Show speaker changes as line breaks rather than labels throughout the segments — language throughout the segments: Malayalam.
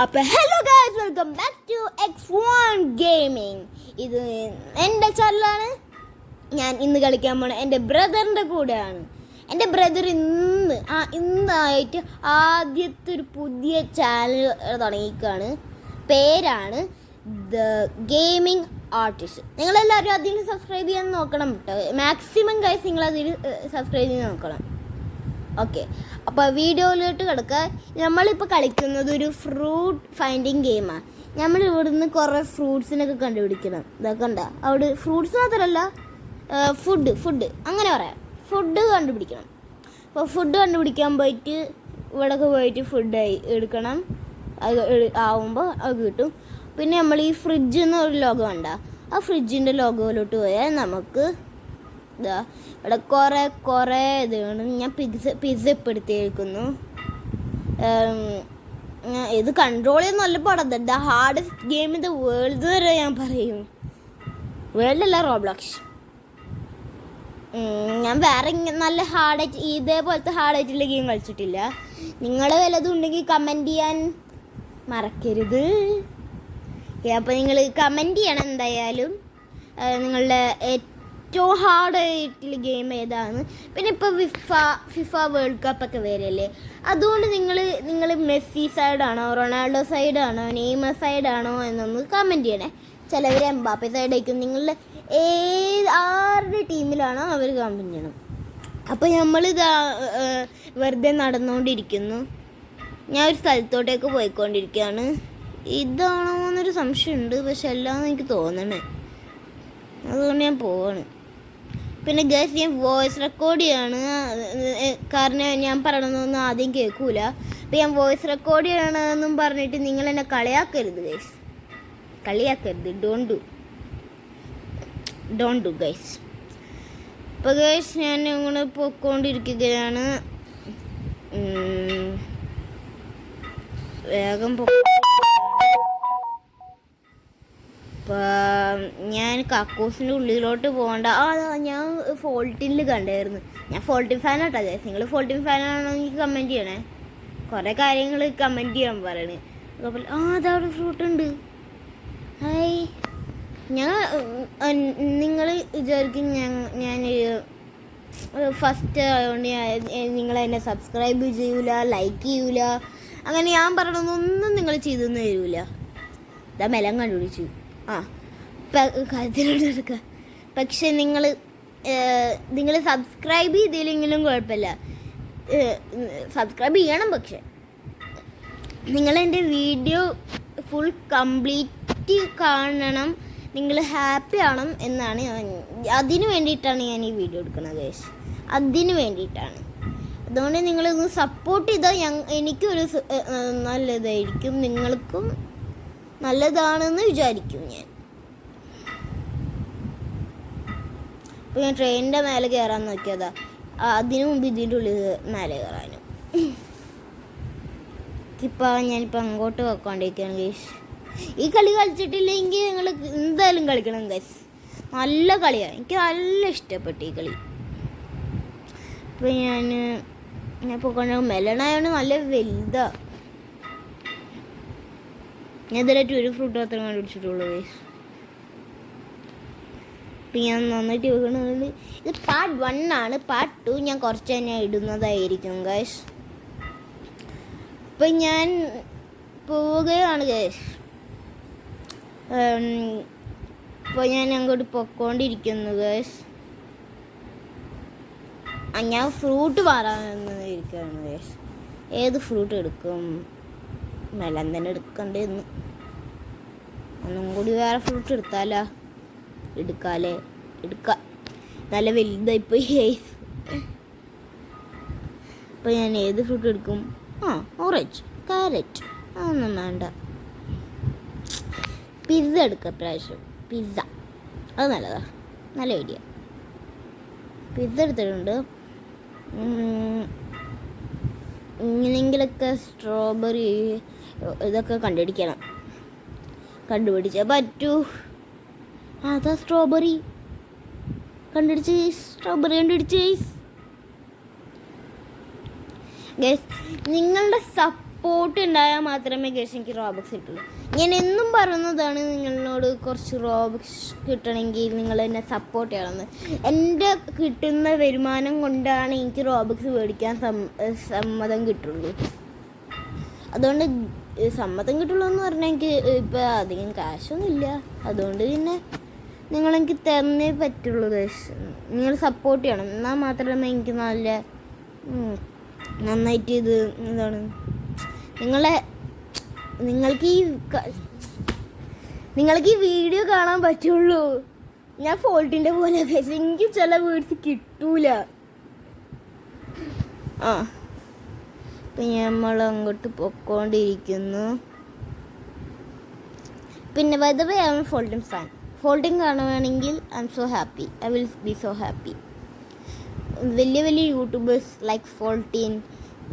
അപ്പോൾ hello guys, welcome back to X1 gaming. ഇത് എൻ്റെ ചാനലാണ്. ഞാൻ ഇന്ന് കളിക്കാൻ പോണ എൻ്റെ ബ്രദറിൻ്റെ കൂടെയാണ്. എൻ്റെ ബ്രദർ ഇന്നായിട്ട് ആദ്യത്തെ ഒരു പുതിയ ചാനൽ തുടങ്ങിയിരിക്കുകയാണ്. പേരാണ് ദ ഗെയിമിംഗ് ആർട്ടിസ്റ്റ്. നിങ്ങളെല്ലാവരും അതിൽ സബ്സ്ക്രൈബ് ചെയ്യാൻ നോക്കണം കേട്ടോ. മാക്സിമം ഗൈസ് നിങ്ങളതിൽ സബ്സ്ക്രൈബ് ചെയ്യാൻ നോക്കണം. ഓക്കെ, അപ്പോൾ വീഡിയോയിലോട്ട് കിടക്കുക. നമ്മളിപ്പോൾ കളിക്കുന്നത് ഒരു ഫ്രൂട്ട് ഫൈൻഡിങ് ഗെയിമാണ്. നമ്മൾ ഇവിടുന്ന് കുറേ ഫ്രൂട്ട്സിനൊക്കെ കണ്ടുപിടിക്കണം. ഇതൊക്കെ ഉണ്ടോ അവിടെ? ഫ്രൂട്ട്സ് മാത്രമല്ല, ഫുഡ് അങ്ങനെ പറയാം. ഫുഡ് കണ്ടുപിടിക്കണം. അപ്പോൾ ഫുഡ് കണ്ടുപിടിക്കാൻ പോയിട്ട് ഇവിടെയൊക്കെ പോയിട്ട് ഫുഡ് എടുക്കണം. അത് ആവുമ്പോൾ അത് കിട്ടും. പിന്നെ നമ്മൾ ഈ ഫ്രിഡ്ജ് എന്നൊരു ലോഗോ ഉണ്ടോ, ആ ഫ്രിഡ്ജിൻ്റെ ലോഗോയിലോട്ട് പോയാൽ നമുക്ക് ഇതാ ഇവിടെ കുറേ ഇതാണ്. ഞാൻ പിസ്സ ഇപ്പോൾ എടുത്തേക്കുന്നു. ഇത് കൺട്രോൾ ചെയ്യാൻ നല്ല പാടാണ്. The hardest game in the world വരെ ഞാൻ പറയും. വേൾഡല്ല, റോബ്ലോക്സ്. ഞാൻ വേറെ നല്ല ഹാർഡായിട്ട് ഇതേപോലത്തെ ഹാർഡായിട്ടുള്ള ഗെയിം കളിച്ചിട്ടില്ല. നിങ്ങൾ വല്ലതും ഉണ്ടെങ്കിൽ കമൻറ്റ് ചെയ്യാൻ മറക്കരുത്. അപ്പോൾ നിങ്ങൾ കമൻറ്റ് ചെയ്യണം എന്തായാലും. നിങ്ങളുടെ ഏറ്റവും ഹാർഡായിട്ടുള്ള ഗെയിം ഏതാണ്. പിന്നെ ഇപ്പോൾ ഫിഫ വേൾഡ് കപ്പൊക്കെ വരില്ലേ, അതുകൊണ്ട് നിങ്ങൾ മെസ്സി സൈഡാണോ, റൊണാൾഡോ സൈഡാണോ, നെയ്മർ സൈഡാണോ എന്നൊന്ന് കമൻറ്റ് ചെയ്യണേ. ചിലവർ എംബാപ്പെ സൈഡായിരിക്കും. നിങ്ങൾ ആരുടെ ടീമിലാണോ അവർ കമൻറ്റ് ചെയ്യണം. അപ്പോൾ നമ്മളിത് വെറുതെ നടന്നുകൊണ്ടിരിക്കുന്നു. ഞാൻ ഒരു സ്ഥലത്തോട്ടേക്ക് പോയിക്കൊണ്ടിരിക്കുകയാണ്. ഇതാണോ എന്നൊരു സംശയമുണ്ട്, പക്ഷെ എല്ലാമെന്ന് എനിക്ക് തോന്നണേ. അതുകൊണ്ട് ഞാൻ പോവാണ്. പിന്നെ ഗൈസ്, ഞാൻ വോയിസ് റെക്കോർഡ് ചെയ്യാണ്. കാരണം ഞാൻ പറയണമെന്നൊന്നും ആദ്യം കേൾക്കൂല. അപ്പം ഞാൻ വോയിസ് റെക്കോർഡ് ചെയ്യണമെന്നും പറഞ്ഞിട്ട് നിങ്ങൾ എന്നെ കളിയാക്കരുത് ഗൈസ്. കളിയാക്കരുത്. Don't do guys. അപ്പോൾ ഗൈസ്, ഞാൻ ഇങ്ങനെ പോയിക്കൊണ്ടിരിക്കുകയാണ്. വേഗം ഇപ്പം ഞാൻ കക്കൂസിൻ്റെ ഉള്ളിലോട്ട് പോകണ്ട. ഞാൻ ഫോൾട്ടിൽ കണ്ടായിരുന്നു. ഞാൻ ഫോൾട്ടിൻ ഫാനാട്ടോ ഗൈസ്. നിങ്ങൾ ഫോൾട്ടിൻ ഫാനാണെങ്കിൽ കമൻറ്റ് ചെയ്യണേ. കുറേ കാര്യങ്ങൾ കമൻറ്റ് ചെയ്യാൻ പറയണേ. അതേപോലെ അതവിടെ ഫ്രൂട്ട് ഉണ്ട്. ഹായ്. നിങ്ങൾ വിചാരിക്കും ഞാൻ ഫസ്റ്റ് ആയതുകൊണ്ട് നിങ്ങളെന്നെ സബ്സ്ക്രൈബ് ചെയ്യൂല, ലൈക്ക് ചെയ്യൂല. അങ്ങനെ ഞാൻ പറയണമെന്നൊന്നും നിങ്ങൾ ചെയ്തൊന്നും തരൂല. ഇതാ മെലം കണ്ടുപിടിച്ചു. കാര്യത്തിലോട്ട് എടുക്കുക. പക്ഷെ നിങ്ങൾ സബ്സ്ക്രൈബ് ചെയ്തില്ലെങ്കിലും കുഴപ്പമില്ല. സബ്സ്ക്രൈബ് ചെയ്യണം. പക്ഷെ നിങ്ങളെൻ്റെ വീഡിയോ ഫുൾ കംപ്ലീറ്റ് കാണണം. നിങ്ങൾ ഹാപ്പി ആവണം എന്നാണ് അതിന് വേണ്ടിയിട്ടാണ് ഞാൻ ഈ വീഡിയോ എടുക്കുന്നത് ഗൈസ്. അതിന് വേണ്ടിയിട്ടാണ്. അതുകൊണ്ട് നിങ്ങളൊന്ന് സപ്പോർട്ട് ചെയ്താൽ എനിക്കൊരു നല്ലതായിരിക്കും, നിങ്ങൾക്കും നല്ലതാണെന്ന് വിചാരിക്കും ഞാൻ. അപ്പോൾ ഞാൻ ട്രെയിനിൻ്റെ മേലെ കയറാൻ നോക്കിയതാ. അതിനു മുമ്പ് ഇതിൻ്റെ ഉള്ളിൽ മേലെ കയറാനും. ഞാനിപ്പോൾ അങ്ങോട്ട് പോയിക്കൊണ്ടിരിക്കുകയാണ് ഗൈസ്. ഈ കളി കളിച്ചിട്ടില്ലെങ്കിൽ നിങ്ങൾ എന്തായാലും കളിക്കണം ഗൈസ്. നല്ല കളിയാണ്, എനിക്ക് നല്ല ഇഷ്ടപ്പെട്ടു ഈ കളി. അപ്പോൾ ഞാൻ പോയിക്കൊണ്ട് മെലണായോണ്ട് നല്ല വലുതാണ്. ഞാൻ ഇതിലായിട്ട് ഒരു ഫ്രൂട്ട് മാത്രം കണ്ടുപിടിച്ചിട്ടുള്ളൂ ഗൈസ്. ഇപ്പം ഞാൻ നന്നായിട്ട് വെക്കണത്. ഇത് പാർട്ട് 1 ആണ്. പാർട്ട് 2 ഞാൻ കുറച്ച് തന്നെ ഇടുന്നതായിരിക്കും ഗൈസ്. ഇപ്പം ഞാൻ പോവുകയാണ് ഗൈസ്. ഇപ്പോൾ ഞാൻ അങ്ങോട്ട് പൊയ്ക്കൊണ്ടിരിക്കുന്നു ഗൈസ്. ഞാൻ ഫ്രൂട്ട് മാറാനിരിക്കുകയാണ് ഗൈസ്. ഏത് ഫ്രൂട്ട് എടുക്കും? മെലൻ തന്നെ എടുക്കണ്ടെന്ന്. ഒന്നും കൂടി വേറെ ഫ്രൂട്ട് എടുക്കാം. നല്ല വലുതായിപ്പോയി ഗൈസ്. അപ്പോൾ ഞാൻ ഏത് ഫ്രൂട്ട് എടുക്കും? ഓറഞ്ച്, കാരറ്റ്, അതൊന്നും വേണ്ട. പിസ്സ എടുക്കാം പ്രാവശ്യം. പിസ്സ അത് നല്ലതാണ്, നല്ല ഐഡിയ. പിസ്സ എടുത്തിട്ടുണ്ട്. ഇങ്ങനെങ്കിലൊക്കെ സ്ട്രോബെറി ഇതൊക്കെ കണ്ടുപിടിച്ചേ പറ്റൂ. അതാ സ്ട്രോബെറി കണ്ടുപിടിച്ച് ഗൈസ്. നിങ്ങളുടെ സപ്പോർട്ട് ഉണ്ടായാൽ മാത്രമേ ഗൈസ് എനിക്ക് റോബക്സ് കിട്ടുള്ളൂ. ഞാൻ എന്നും പറയുന്നതാണ് നിങ്ങളോട് കുറച്ച് റോബക്സ് കിട്ടണമെങ്കിൽ നിങ്ങൾ എന്നെ സപ്പോർട്ട് ചെയ്യണമെന്ന്. എൻ്റെ കിട്ടുന്ന വരുമാനം കൊണ്ടാണ് എനിക്ക് റോബക്സ് മേടിക്കാൻ സമ്മതം കിട്ടുള്ളൂ. അതുകൊണ്ട് സമ്മതം കിട്ടുള്ളൂ എന്ന് പറഞ്ഞാൽ എനിക്ക് ഇപ്പോൾ അധികം കാശൊന്നുമില്ല. അതുകൊണ്ട് പിന്നെ നിങ്ങളെനിക്ക് തന്നേ പറ്റുള്ളൂ ഗൈസ്. നിങ്ങൾ സപ്പോർട്ട് ചെയ്യണം, എന്നാൽ മാത്രമേ എനിക്ക് നല്ല നന്നായിട്ട് ഇത് എന്താണ് നിങ്ങൾക്ക് ഈ വീഡിയോ കാണാൻ പറ്റുള്ളൂ. ഞാൻ ഫോൾട്ടിൻ്റെ പോലെ ഗൈസ്, എനിക്ക് ചില വേർഡ്സ് കിട്ടൂല. ഇപ്പം നമ്മൾ അങ്ങോട്ട് പൊക്കോണ്ടിരിക്കുന്നു. പിന്നെ by the way I am ഫോൾട്ടിങ് ഫാൻ. ഫോൾട്ടിങ് കാണുകയാണെങ്കിൽ I am so happy, I will be so happy. വലിയ വലിയ യൂട്യൂബേഴ്സ് ലൈക്ക് ഫോൾട്ടീൻ,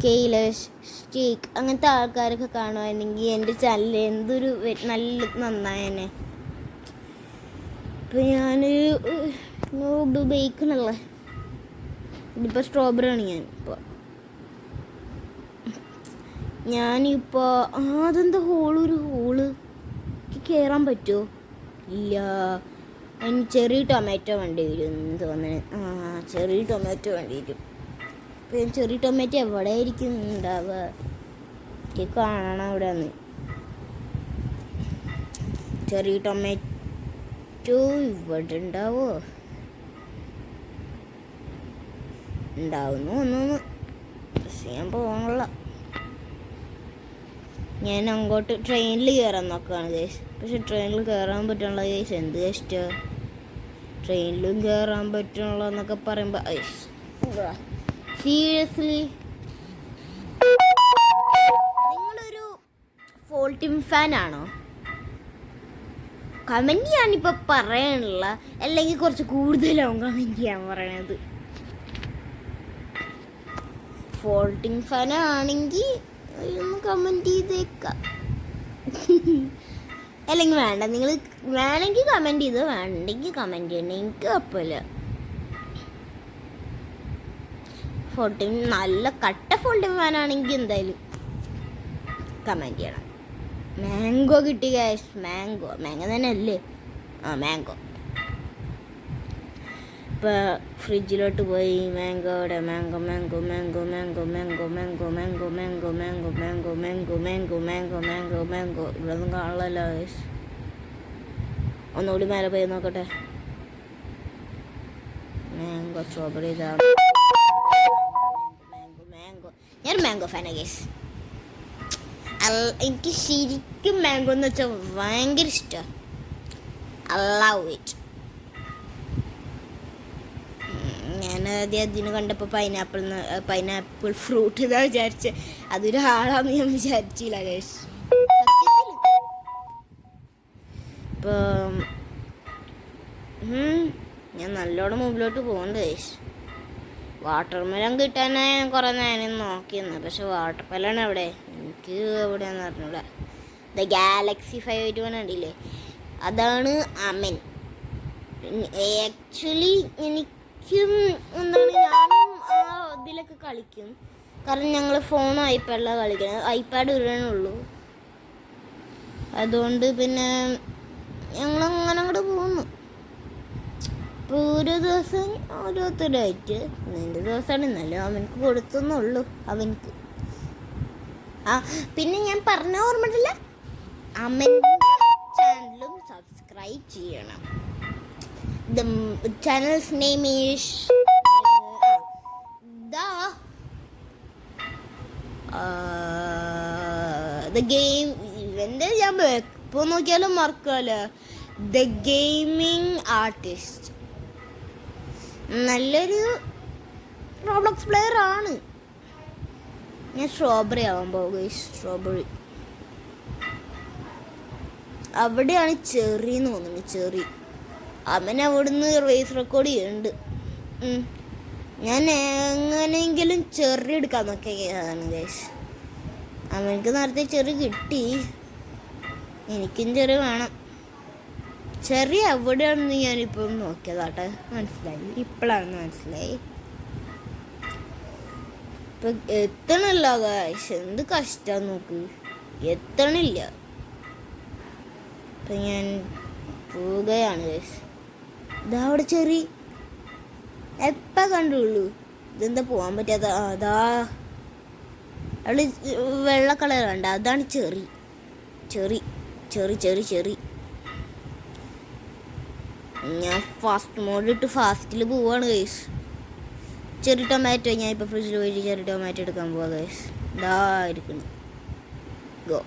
കെയിലേഷ്, സ്റ്റീക്ക് അങ്ങനത്തെ ആൾക്കാരൊക്കെ കാണുമായിരുന്നെങ്കിൽ എൻ്റെ ചാനൽ എന്തൊരു നല്ല നന്നായനെ. ഇപ്പം ഞാനൊരു ബേക്കണല്ല, ഇതിപ്പോൾ സ്ട്രോബെറി ആണ് ഞാനിപ്പോൾ അതെന്താ ഒരു ഹോള് കയറാൻ പറ്റുമോ? ഇല്ല, അതിന് ചെറിയ ടൊമാറ്റോ വേണ്ടി വരും തോന്നുന്നു. ചെറിയ ടൊമാറ്റോ വേണ്ടി വരും. ഇപ്പം ചെറിയ ടൊമാറ്റോ എവിടെ ആയിരിക്കും ഉണ്ടാവുക? എനിക്ക് കാണണം അവിടെ നിന്ന് ചെറിയ ടൊമാറ്റോ. ഇവിടെ ഉണ്ടാവോ? ഉണ്ടാവുന്നു ഒന്നൊന്ന്. പക്ഷെ ഞാൻ പോകണല്ല. ഞാൻ അങ്ങോട്ട് ട്രെയിനിൽ കയറാൻ നോക്കുകയാണ് ഗൈസ്. പക്ഷെ ട്രെയിനിൽ കയറാൻ പറ്റണല്ലോ ഗൈസ്, എന്ത് കഷ്ടമാണ്. ട്രെയിനിലും കയറാൻ പറ്റണല്ലോ എന്നൊക്കെ പറയുമ്പോൾ സീരിയസ്ലി നിങ്ങളൊരു ഫോൾട്ടിം ഫാനാണോ? കമൻറ്റ് ചെയ്യാനിപ്പോൾ പറയാനുള്ള, അല്ലെങ്കിൽ കുറച്ച് കൂടുതലാവും കമൻറ്റ് ചെയ്യാൻ പറയണത്. ഫോൾട്ടിങ് ഫാനാണെങ്കിൽ ഒന്ന് കമൻറ്റ് ചെയ്തേക്കാം. അല്ലെങ്കിൽ വേണ്ട, നിങ്ങൾ വേണമെങ്കിൽ കമൻറ്റ് ചെയ്തോ, വേണ്ടെങ്കിൽ കമൻറ്റ് ചെയ്യണം, എനിക്ക് കുഴപ്പമില്ല. ഫോൾട്ടിങ് നല്ല കട്ട ഫോൾട്ടിങ് ഫാനാണെങ്കിൽ എന്തായാലും കമൻറ്റ് ചെയ്യണം. മാംഗോ കിട്ടി ഗൈസ്. മാംഗോ തന്നെ അല്ലേ? മാംഗോ. ഇപ്പോൾ ഫ്രിഡ്ജിലോട്ട് പോയി മാംഗോയുടെ mango mango mango mango mango mango mango mango mango mango mango mango mango mango mango ഇവിടെയൊന്നും കാണാനല്ലോ ഗൈസ്. ഒന്നുകൂടി മേലെ പോയി നോക്കട്ടെ. മാംഗോ സ്ട്രോബെറി ഇതാണ്. മാംഗോ മാംഗോ ഞാൻ മാംഗോ ഫാനാണ് ഗൈസ്. എനിക്ക് ശരിക്കും മാംഗോ എന്ന് വെച്ചാൽ ഭയങ്കര ഇഷ്ടമാണ്. I love it. ഞാൻ ആദ്യം അതിന് കണ്ടപ്പോൾ പൈനാപ്പിൾ ഫ്രൂട്ട് ഇതാ വിചാരിച്ച, അതൊരാളാന്ന് ഞാൻ വിചാരിച്ചില്ല ഗൈസ്. ഇപ്പം ഞാൻ നല്ലോണം മുമ്പിലോട്ട് പോകുന്നുണ്ട് ഗൈസ്. വാട്ടർ മെലൺ കിട്ടാനായി ഞാൻ കുറേ നേരം നോക്കിയിരുന്നു. പക്ഷെ വാട്ടർ മെലൺ എവിടെ? എനിക്ക് എവിടെയാണെന്ന് പറഞ്ഞൂടാ. ദ ഗാലക്സി 581 കണ്ടില്ലേ, അതാണ് അമൻ. ആക്ച്വലി എനിക്കും എന്താണ്, ഞാനും ആ ഇതിലൊക്കെ കളിക്കും. കാരണം ഞങ്ങൾ ഫോണും ഐപാഡിലാണ് കളിക്കുന്നത്. ഐപാഡ് ഉള്ളൂ. അതുകൊണ്ട് പിന്നെ ഞങ്ങളങ്ങനെ അങ്ങോട്ട് പോകുന്നു. ഇപ്പോൾ ഓരോ ദിവസം ഓരോരുത്തരായിട്ട്. നിൻ്റെ ദിവസമാണ് ഇന്നലെ അവനക്ക് കൊടുത്തെന്നുള്ളൂ. അവനക്ക് പിന്നെ ഞാൻ പറഞ്ഞ ഓർമ്മയില്ല, അമ്മൻ്റെ ചാനലും സബ്സ്ക്രൈബ് ചെയ്യണം. The channel's name is the game. ഇവൻ്റെ ഞാൻ ഇപ്പോൾ നോക്കിയാലും മറക്കാമല്ലോ. The gaming artist. നല്ലൊരു റോബ്ലോക്സ് പ്ലെയർ ആണ്. ഞാൻ സ്ട്രോബെറി ആവാൻ പോകും. സ്ട്രോബെറി അവിടെയാണ് ചെറി എന്ന് തോന്നുന്നു. ചെറി അവൻ അവിടുന്ന് റേസ് റെക്കോർഡ് ചെയ്യുന്നുണ്ട്. ഞാൻ എങ്ങനെയെങ്കിലും ചെറി എടുക്കാൻ നോക്കിയതാണ് ഗൈസ്. അവനക്ക് നേരത്തെ ചെറി കിട്ടി, എനിക്കും ചെറി വേണം. ചെറി എവിടെയാണെന്ന് ഞാനിപ്പോൾ നോക്കിയതാട്ടെ, മനസ്സിലായി. ഇപ്പോഴാണ് മനസ്സിലായി. ഇപ്പം എത്തണില്ല ഗൈസ്, എന്ത് കഷ്ടം നോക്ക്, എത്തണില്ല. ഇപ്പം ഞാൻ പോവുകയാണ് ഗൈസ്. ഇതാ അവിടെ ചെറി എപ്പം കണ്ടുള്ളൂ. ഇതെന്താ പോകാൻ പറ്റാത്ത? അതാ അവള് വെള്ള കളർ വേണ്ട, അതാണ് cherry. Cherry cherry cherry cherry. ഞാൻ ഫാസ്റ്റ് മോഡ് ഇട്ട് ഫാസ്റ്റിൽ പോവാണ് ഗൈസ്. ചെറി ടൊമാറ്റോ ഞാൻ ഇപ്പോൾ ഫ്രിഡ്ജിൽ പോയിട്ട് ചെറി ടൊമാറ്റോ എടുക്കാൻ പോവാ ഗൈസ്. ഇതാ ഇരിക്കുന്നു. Go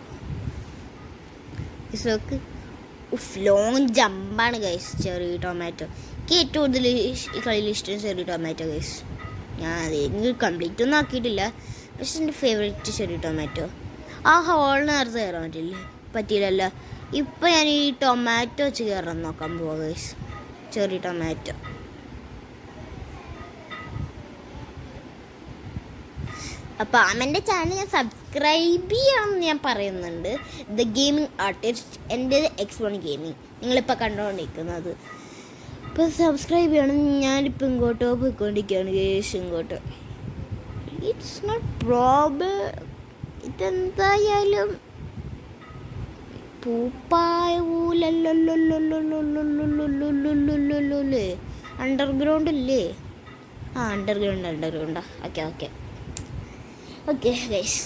guys. ലോങ് ജമ്പാണ് ഗൈസ് ചെറി ടൊമാറ്റോ. എനിക്ക് ഏറ്റവും കൂടുതൽ ഈ കളിയിൽ ഇഷ്ടം ചെറി ടൊമാറ്റോ ഗൈസ്. ഞാൻ അത് കംപ്ലീറ്റ് ഒന്നും ആക്കിയിട്ടില്ല, പക്ഷെ എൻ്റെ ഫേവറേറ്റ് ചെറി ടൊമാറ്റോ. ആ ഹോളിന് നേരത്തെ കയറാൻ പറ്റിയില്ലല്ലോ. ഇപ്പം ഞാൻ ഈ ടൊമാറ്റോ വെച്ച് കയറാൻ നോക്കാൻ പോവാ ഗൈസ്. Cherry tomato. അപ്പോൾ അമ്മൻ്റെ ചാനൽ ഞാൻ സബ്സ്ക്രൈബ് ചെയ്യണമെന്ന് ഞാൻ പറയുന്നുണ്ട്. ദ ഗെയിമിംഗ് ആർട്ടിസ്റ്റ്, എൻ്റെ X1 ഗെയിമിംഗ് നിങ്ങളിപ്പോൾ കണ്ടുകൊണ്ടിരിക്കുന്നത്. ഇപ്പോൾ സബ്സ്ക്രൈബ് ചെയ്യണം. ഞാനിപ്പോൾ ഇങ്ങോട്ടോ പോയിക്കൊണ്ടിരിക്കുകയാണ് ഗേഷ്, ഇങ്ങോട്ട്. It's not problem. ഇതെന്തായാലും അണ്ടർഗ്രൗണ്ട് അല്ലേ? അണ്ടർഗ്രൗണ്ടാ. ഓക്കെ ഗൈസ്,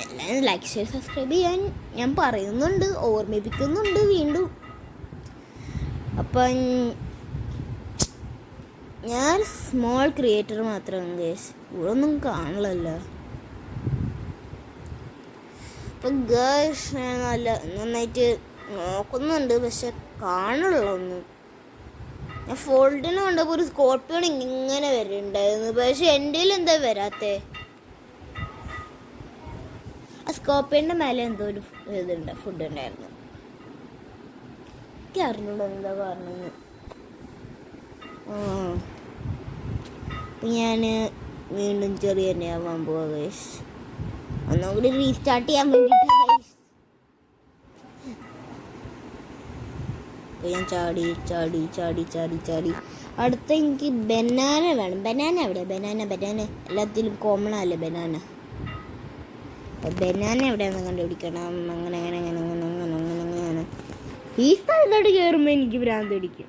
എല്ലാവരും ലൈക്ക് ഷെയർ സബ്സ്ക്രൈബ് ചെയ്യാൻ ഞാൻ പറയുന്നുണ്ട്, ഓർമ്മിപ്പിക്കുന്നുണ്ട് വീണ്ടും. അപ്പം ഞാൻ സ്മോൾ ക്രിയേറ്റർ മാത്രമാണ് ഗൈസ്, ഇവിടെ ഒന്നും കാണില്ലല്ലോ. അപ്പം ഗൈസ് ഞാൻ നന്നായിട്ട് നോക്കുന്നുണ്ട്, പക്ഷെ കാണില്ല ഒന്നും. ഞാൻ ഫോൾഡിന് കണ്ടപ്പോൾ ഒരു സ്കോർപ്പിയോൺ ഇങ്ങനെ വരുന്നുണ്ടായിരുന്നു, പക്ഷെ എൻ്റെ എന്താ വരാത്തേ? ആ സ്കോർപ്പിയോൻ്റെ മേലെ എന്തോ ഒരു ഫുഡ് ഉണ്ടായിരുന്നു. എനിക്ക് അറിഞ്ഞൂടോ എന്താ പറഞ്ഞത്. ഞാൻ വീണ്ടും ചെറിയ തന്നെ ആവാൻ പോവാ ഗൈസ്. ഒന്നുകൂടി റീസ്റ്റാർട്ട് ചെയ്യാൻ വേണ്ടിയിട്ടാണ് ഗൈസ്. ഞാൻ ചാടി. അടുത്ത എനിക്ക് ബനാന വേണം. ബനാന എവിടെ? ബനാന എല്ലാത്തിലും കോമൺ അല്ലേ ബനാന. ബനാന എവിടെയാണെന്ന് കണ്ടുപിടിക്കണം. അങ്ങനെ ഈ സ്ഥലത്തോട്ട് കയറുമ്പോൾ എനിക്ക് ഭ്രാന്ത് പിടിക്കും.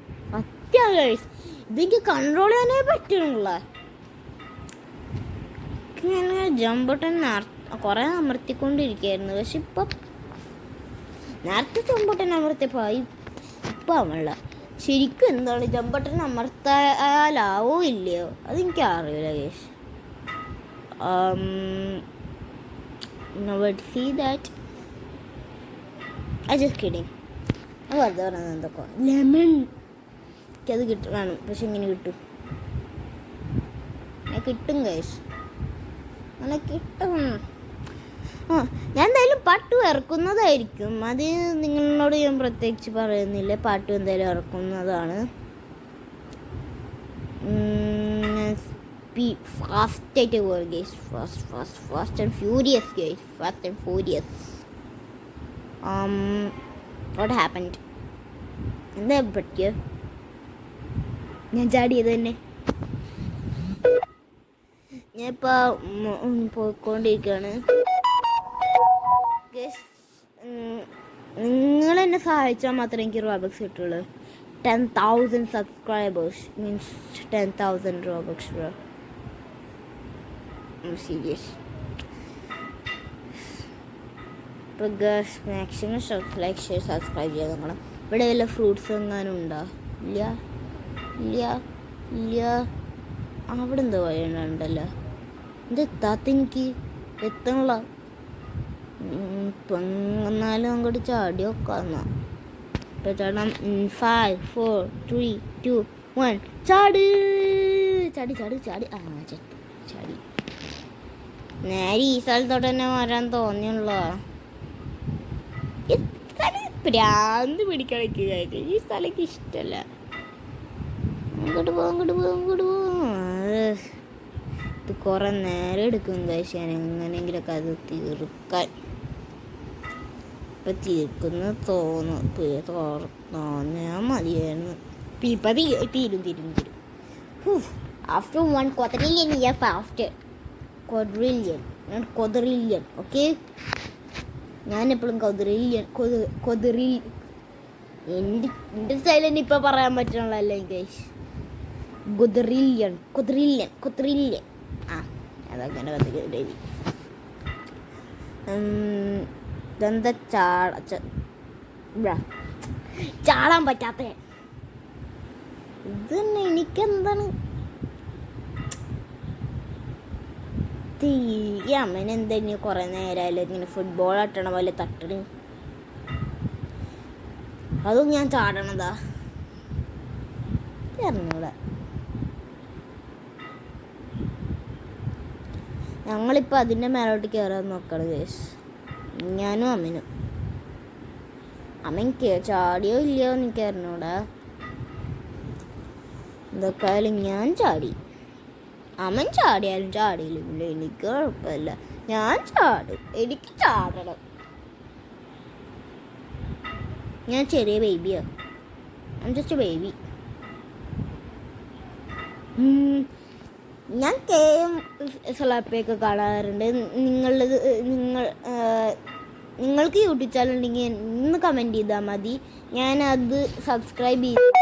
ഗൈസ് ഇതെനിക്ക് കൺട്രോൾ ചെയ്യാനേ പറ്റണില്ല. ഞാൻ ജമ്പ് ബട്ടൺ കുറേ അമർത്തിക്കൊണ്ടിരിക്കുകയായിരുന്നു, പക്ഷെ ഇപ്പം നേരത്തെ ജമ്പ് ബട്ടൺ അമർത്തിയപ്പോൾ ഇപ്പം അവള ശരിക്കും എന്താണ് ജമ്പ് ബട്ടൺ അമർത്താലാവോ ഇല്ലയോ അതെനിക്ക് അറിയില്ല guys. see that I just kidding. അത് വെറുതെ പറഞ്ഞത് എന്തൊക്കെ ലെമൺ എനിക്കത് വേണം, പക്ഷെ ഇങ്ങനെ കിട്ടും ഗൈസ്, അങ്ങനെ കിട്ടും. ഞാൻ എന്തായാലും പാട്ട് ഇറക്കുന്നതായിരിക്കും, അത് നിങ്ങളോട് ഞാൻ പ്രത്യേകിച്ച് പറയുന്നില്ല. പാട്ട് എന്തായാലും ഇറക്കുന്നതാണ്. ഫാസ്റ്റായിട്ട് പോകും guys, fast and furious guys, fast and furious. What happened? എന്താ പറ്റിയ? ഞാൻ ചാടിയത് തന്നെ. ഞാൻ ഇപ്പോൾ പോയിക്കൊണ്ടിരിക്കുകയാണ്. നിങ്ങളെന്നെ സഹായിച്ചാൽ മാത്രമേ എനിക്ക് റോബക്സ് കിട്ടുള്ളൂ. 10,000 സബ്സ്ക്രൈബേഴ്സ് മീൻസ് 10,000 റോബക്സ് ബ്രോ. സീരിയസ്. ഇപ്പോൾ girls maximum like share subscribe ചെയ്ത് നോക്കണം. ഇവിടെ വല്ല ഫ്രൂട്ട്സ് എങ്ങാനും ഉണ്ടോ? ഇല്ല. അവിടെ എന്തോ വഴിയുണ്ടല്ലോ. എത്താത്ത എനിക്ക് എത്തണല്ലോ. ഇപ്പം എന്നാലും അങ്ങോട്ട് ചാടി വെക്കാന്നാ. ഇപ്പം ചാടാം. 5 4 3 2 1 ചാടി. ചാടി. നേരെ ഈ സ്ഥലത്തോട്ട് തന്നെ വരാൻ തോന്നിയുള്ളൂ. ഭ്രാന്ത് പിടിക്കളിക്കുക. ഈ സ്ഥലക്ക് ഇഷ്ടമല്ല. അങ്ങോട്ട് പോവാം. ഇത് കുറേ നേരം എടുക്കും കഴിച്ച് ഞാൻ എങ്ങനെയെങ്കിലൊക്കെ അത് തീർക്കാൻ. ഇപ്പം തീർക്കുന്ന തോന്നിയാൽ മതിയായിരുന്നു. ഇപ്പം തീരും. After 1 quadrillion years after. Quadrillion, not quadrillion, okay? ഞാൻ എപ്പോഴും എൻ്റെ സ്റ്റൈലിന് ഇപ്പം പറയാൻ പറ്റണല്ലോ ഗൈസ്. കൊദ്രില്യൻ ആ അതങ്ങനെ എഴുതി. ഇതെന്താ ചാടാൻ പറ്റാത്ത ഇത് തന്നെ. എനിക്കെന്താണ് ഈ അമ്മേനെ എന്താ ഇനി കുറേ നേരമായാലും ഇങ്ങനെ ഫുട്ബോൾ തട്ടണ പോലെ തട്ടണ്. അതും ഞാൻ ചാടണതാ അറിഞ്ഞൂടെ. ഞങ്ങളിപ്പോൾ അതിൻ്റെ മേലോട്ട് കയറാൻ നോക്കണം ഗേസ്, ഞാനും അമ്മനും. അമ്മൻ ചാടിയോ ഇല്ലയോ എനിക്ക് അറിഞ്ഞൂടാ. എന്തൊക്കെയായാലും ഞാൻ ചാടി. അമ്മൻ ചാടിയാലും ചാടിയില്ല എനിക്ക് കുഴപ്പമില്ല. ഞാൻ ചാടും, എനിക്ക് ചാടണം. ഞാൻ ചെറിയ ബേബിയാ, ജസ്റ്റ് ബേബി. ഞാൻ കെയും സ്ലാപ്പിയൊക്കെ കാണാറുണ്ട്. നിങ്ങൾക്ക് യൂട്യൂബ് ചാനൽ ഉണ്ടെങ്കിൽ ഇന്ന് കമൻറ്റ് ചെയ്താൽ മതി, ഞാനത് സബ്സ്ക്രൈബ് ചെയ്ത്.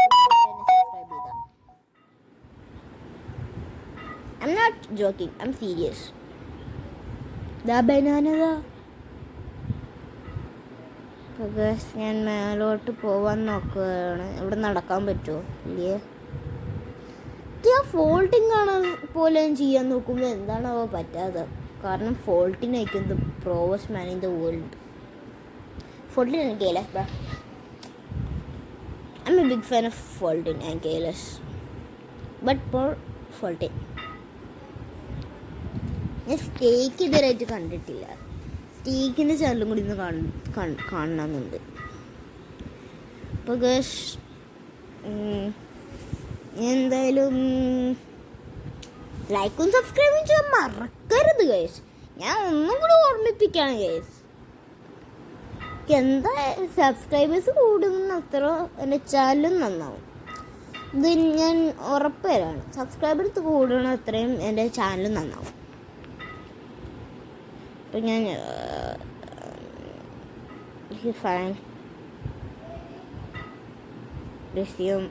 I'm not joking, I'm serious. ദാ ബനാനതാ. ഞാൻ മേലോട്ട് പോവാൻ നോക്കുകയാണ്. ഇവിടെ നടക്കാൻ പറ്റുമോ ഇല്ലേ? ഫോൾട്ടിങ് ആണ് പോലെ ചെയ്യാൻ നോക്കുമ്പോൾ എന്താണോ പറ്റാതെ. കാരണം ഫോൾട്ടിനായിരിക്കും ദ പ്രോവസ്റ്റ് മാൻ ഇൻ ദ വേൾഡ്. ഫോൾട്ടിൻ ആൻഡ് കെയിലസ്. I'm a big fan of Fulton and Kalis, but more Fulton. ഞാൻ സ്റ്റേക്ക് ഇതുവരെയായിട്ട് കണ്ടിട്ടില്ല. സ്റ്റേക്കിൻ്റെ ചാനലും കൂടി ഇന്ന് കാണണമെന്നുണ്ട്. അപ്പോൾ ഗേസ് എന്തായാലും ലൈക്കും സബ്സ്ക്രൈബും ചെയ്യാൻ മറക്കരുത് ഗേസ്. ഞാൻ ഒന്നും കൂടി ഓർമ്മിപ്പിക്കുകയാണ് ഗേസ്. എന്താ സബ്സ്ക്രൈബേഴ്സ് കൂടുന്ന അത്ര എൻ്റെ ചാനലും നന്നാവും. ഇത് ഞാൻ ഉറപ്പ് തരാണ്. സബ്സ്ക്രൈബേഴ്സ് കൂടണ അത്രയും എൻ്റെ ചാനലും നന്നാവും. അപ്പം ഞാൻ ഫൈൻ റിസ്യൂം